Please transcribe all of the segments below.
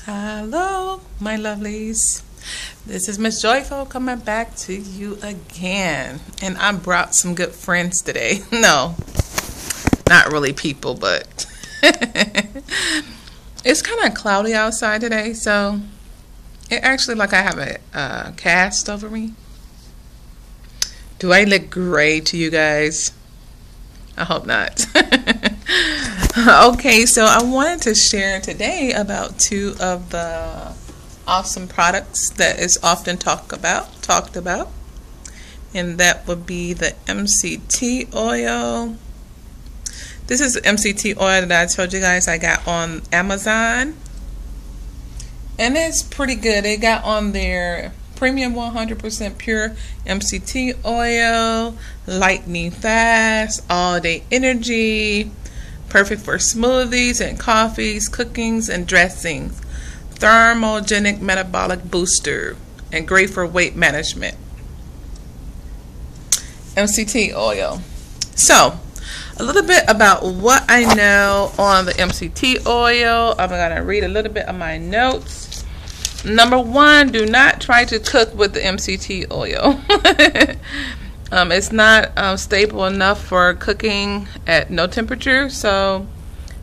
Hello, my lovelies. This is Miss Joyful coming back to you again. And I brought some good friends today. No, not really people, but it's kind of cloudy outside today, so it actually like I have a cast over me. Do I look gray to you guys? I hope not. Okay, so I wanted to share today about two of the awesome products that is often talked about, and that would be the MCT oil. This is the MCT oil that I told you guys I got on Amazon, and it's pretty good. They got on their premium 100% pure MCT oil, lightning fast, all day energy, perfect for smoothies and coffees, cookings and dressings, thermogenic metabolic booster, and great for weight management. MCT oil. So a little bit about what I know on the MCT oil. I'm gonna read a little bit of my notes. Number one, do not try to cook with the MCT oil. It's not stable enough for cooking at no temperature, so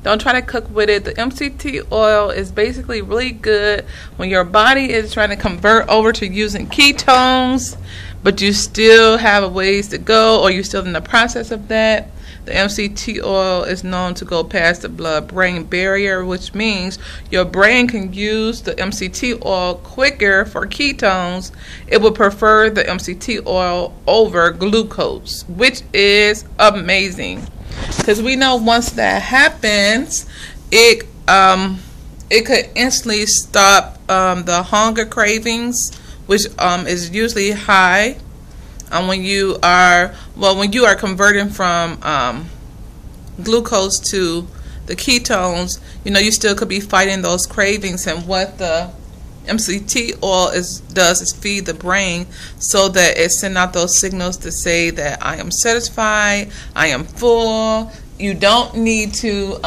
don't try to cook with it. The MCT oil is basically really good when your body is trying to convert over to using ketones, but you still have a ways to go, or you're still in the process of that. The MCT oil is known to go past the blood-brain barrier, which means your brain can use the MCT oil quicker for ketones. It would prefer the MCT oil over glucose, which is amazing, because we know once that happens, it could instantly stop the hunger cravings, which is usually high. When you are converting from glucose to the ketones, you still could be fighting those cravings. And what the MCT oil does is feed the brain so that it sends out those signals to say that I am satisfied, I am full. You don't need to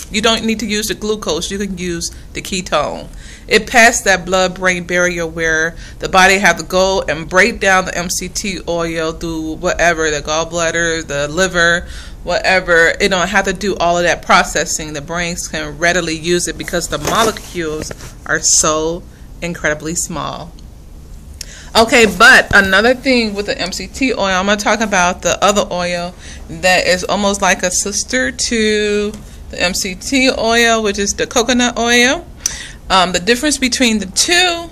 use the glucose. You can use the ketone. It passed that blood-brain barrier where the body have to go and break down the MCT oil through whatever, the gallbladder, the liver, whatever. It don't have to do all of that processing. The brains can readily use it because the molecules are so incredibly small. Okay, but another thing with the MCT oil, I'm going to talk about the other oil that is almost like a sister to the MCT oil, which is the coconut oil. The difference between the two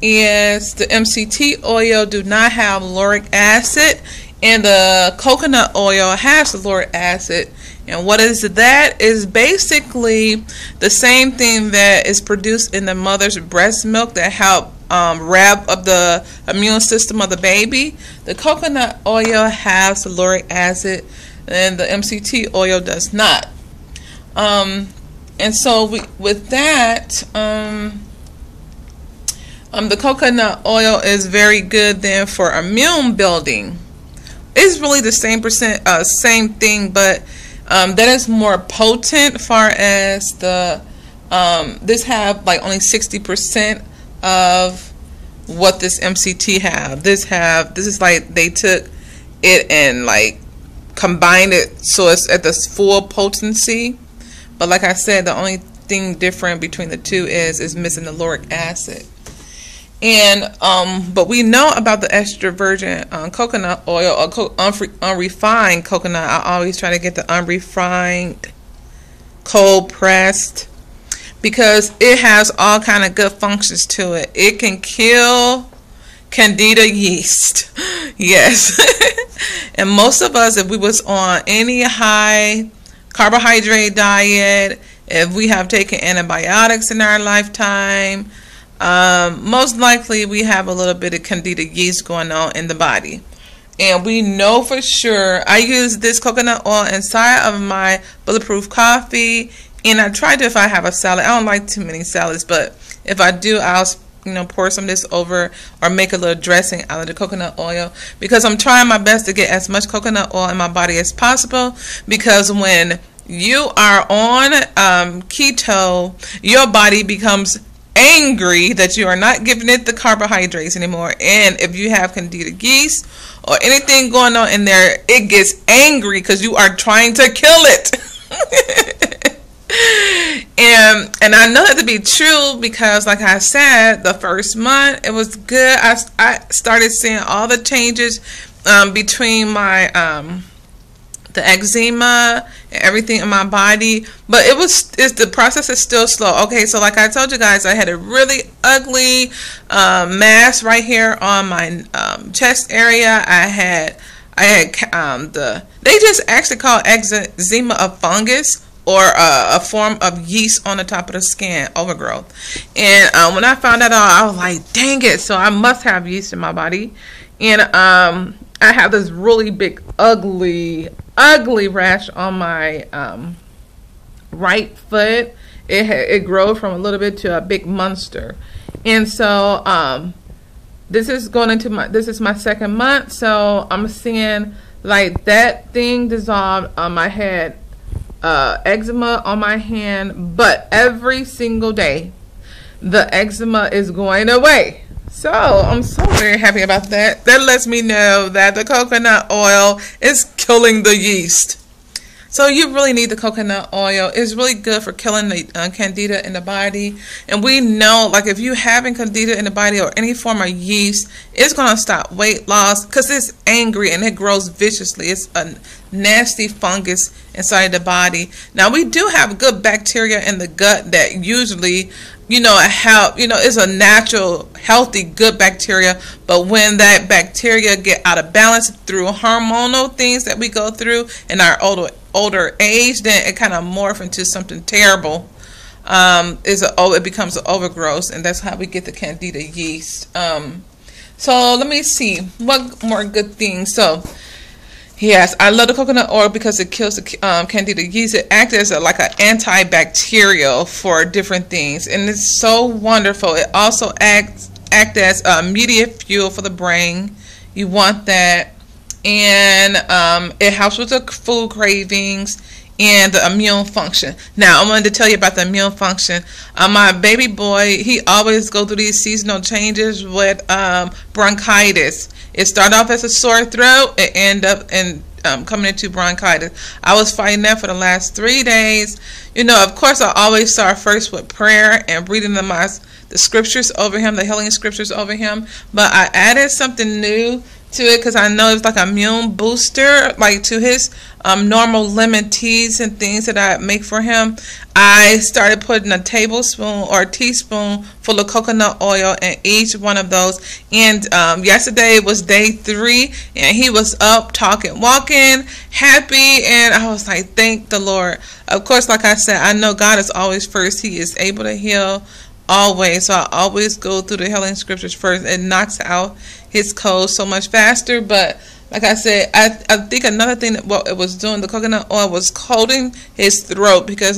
is the MCT oil do not have lauric acid, and the coconut oil has lauric acid. And what is that? Is basically the same thing that is produced in the mother's breast milk that help rev up the immune system of the baby. The coconut oil has lauric acid, and the MCT oil does not. And so with that, the coconut oil is very good then for immune building. It's really the same thing, but that is more potent. Far as the this have like only 60% of what this MCT have. This is like they took it and like combined it so it's at this full potency. But like I said, the only thing different between the two is missing the lauric acid. And but we know about the extra virgin coconut oil, or unrefined coconut. I always try to get the unrefined, cold pressed, because it has all kind of good functions to it. It can kill candida yeast. Yes. And most of us, if we was on any high carbohydrate diet, if we have taken antibiotics in our lifetime, most likely we have a little bit of candida yeast going on in the body. And we know for sure, I use this coconut oil inside of my bulletproof coffee, and I try to, if I have a salad, I don't like too many salads, but if I do, I'll pour some of this over, or make a little dressing out of the coconut oil, because I'm trying my best to get as much coconut oil in my body as possible, because when you are on keto, your body becomes angry that you are not giving it the carbohydrates anymore. And if you have candida yeast or anything going on in there, it gets angry because you are trying to kill it. And I know that to be true because, like I said, the first month it was good. I started seeing all the changes between my the eczema and everything in my body, but the process is still slow. Okay, so like I told you guys, I had a really ugly mass right here on my chest area. I had they just actually call eczema a fungus, or a form of yeast on the top of the skin, overgrowth. And when I found that out, I was like, dang it, so I must have yeast in my body. And I have this really big, ugly rash on my right foot. It grew from a little bit to a big monster. And so this is my second month, so I'm seeing like that thing dissolved on my head. Eczema on my hand, but every single day the eczema is going away. So I'm so very happy about that. That lets me know that the coconut oil is killing the yeast. So you really need the coconut oil. It's really good for killing the candida in the body. And we know, like, if you're having candida in the body or any form of yeast, it's going to stop weight loss because it's angry and it grows viciously. It's a nasty fungus inside the body. Now, we do have good bacteria in the gut that usually, it's a natural, healthy, good bacteria. But when that bacteria get out of balance through hormonal things that we go through in our older age, then it kind of morphs into something terrible. It becomes an overgrowth, and that's how we get the candida yeast. So let me see what more good things. So yes, I love the coconut oil because it kills the candida yeast. It acts as like an antibacterial for different things, and it's so wonderful. It also acts as immediate fuel for the brain. You want that. And it helps with the food cravings and the immune function. Now, I wanted to tell you about the immune function. My baby boy, he always go through these seasonal changes with bronchitis. It started off as a sore throat. It ended up in coming into bronchitis. I was fighting that for the last 3 days. Of course, I always start first with prayer and reading the scriptures over him, the healing scriptures over him. But I added something new to it because I know it's like an immune booster, like to his normal lemon teas and things that I make for him. I started putting a tablespoon or a teaspoon full of coconut oil in each one of those. And yesterday was day 3, and he was up, talking, walking, happy, and I was like, thank the Lord. Of course, like I said, I know God is always first. He is able to heal always, so I always go through the healing scriptures first. It knocks out his cold so much faster. But like I said, I think another thing that what it was doing, the coconut oil was coating his throat, because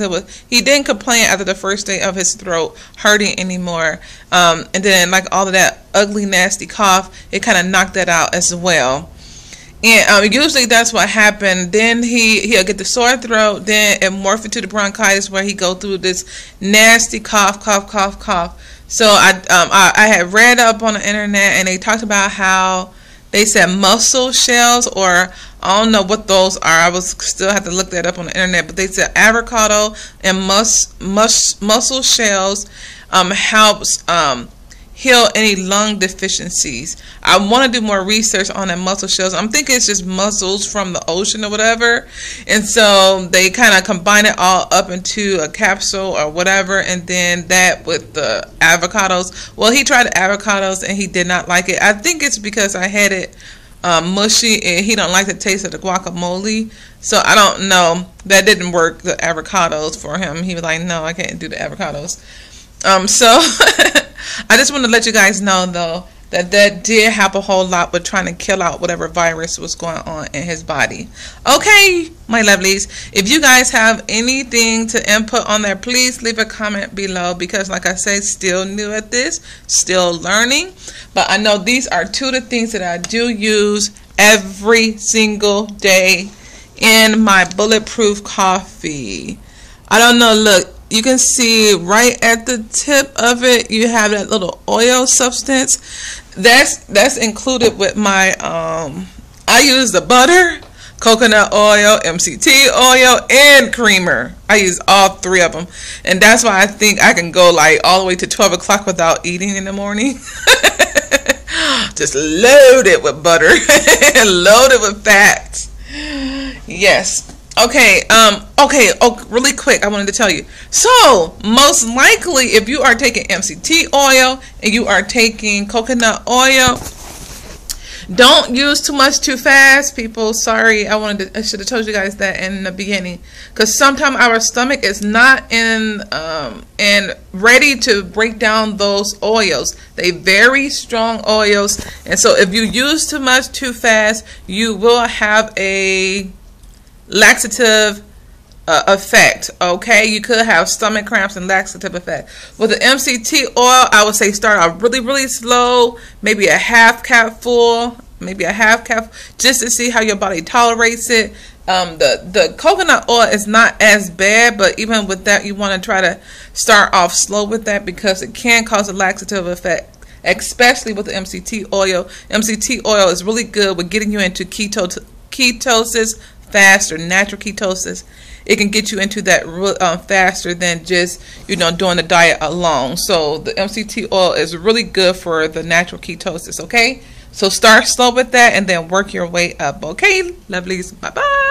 he didn't complain after the first day of his throat hurting anymore, and then like all of that ugly nasty cough, it kind of knocked that out as well. And usually that's what happened. Then he'll get the sore throat. Then it morphed into the bronchitis, where he go through this nasty cough. So I had read up on the internet, and they talked about how they said mussel shells, or I don't know what those are. I was still have to look that up on the internet. But they said avocado and mussel shells helps heal any lung deficiencies. I want to do more research on that mussel shells. I'm thinking it's just mussels from the ocean or whatever, and so they kind of combine it all up into a capsule or whatever, and then that with the avocados. Well, he tried the avocados and he did not like it. I think it's because I had it mushy, and he don't like the taste of the guacamole. So I don't know, that didn't work, the avocados, for him. He was like, no, I can't do the avocados. So I just want to let you guys know, though, that did help a whole lot with trying to kill out whatever virus was going on in his body. Okay, my lovelies, if you guys have anything to input on there, please leave a comment below, because like I said, still new at this, still learning. But I know these are two of the things that I do use every single day. in my bulletproof coffee. I don't know, look, you can see right at the tip of it, you have that little oil substance. That's included with my, I use the butter, coconut oil, MCT oil, and creamer. I use all 3 of them. And that's why I think I can go like all the way to 12 o'clock without eating in the morning. Just load it with butter and load it with fat. Yes. Okay, really quick, I wanted to tell you. So, most likely, if you are taking MCT oil and you are taking coconut oil, don't use too much too fast, people. Sorry, I should have told you guys that in the beginning, because sometimes our stomach is not in and ready to break down those oils. They very strong oils, and so if you use too much too fast, you will have a laxative effect. Okay, you could have stomach cramps and laxative effect. With the MCT oil, I would say start off really slow, maybe a half cup full, just to see how your body tolerates it. The coconut oil is not as bad, but even with that, you want to try to start off slow with that, because it can cause a laxative effect, especially with the MCT oil. MCT oil is really good with getting you into ketosis faster, natural ketosis. It can get you into that faster than just, doing the diet alone. So the MCT oil is really good for the natural ketosis, okay? So start slow with that and then work your way up, okay? Lovelies, bye-bye.